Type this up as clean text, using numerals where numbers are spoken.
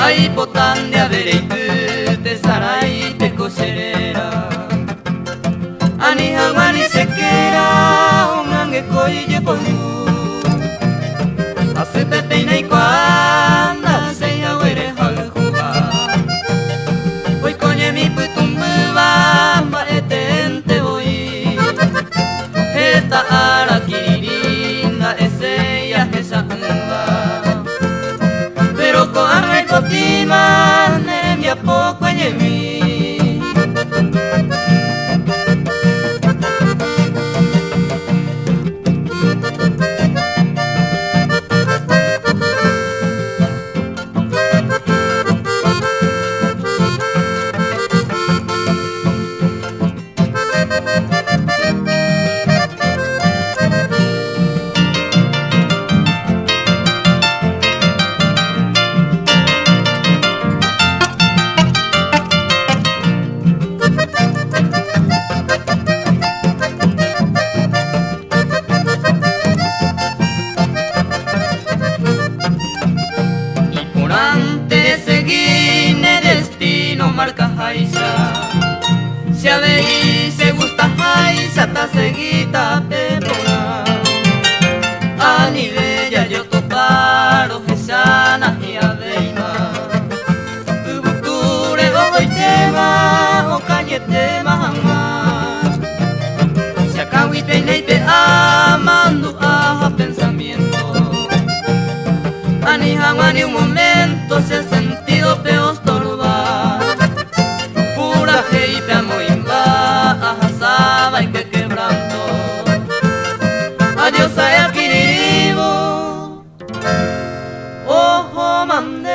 Ay potan de avereitu te sarai te cocherera Ani hangani sekera ungange koye polu Asute te inai kuanda seya were halhuba Hoy konye mi putumba ba etente voy Heta ara kiririnda eseya esa Pero con el cotima ne a poco en mí marca jaisa Se avei se gusta jaisa ta seguita pepora Ani bella yo toparo jesana y aveima Ubuture hoy tema o cañete mahama Se acawi peineite amando a pensamiento Ani hamani un momento se ha sentido peor Adiós, ay, aquí vivo, ojo, mande.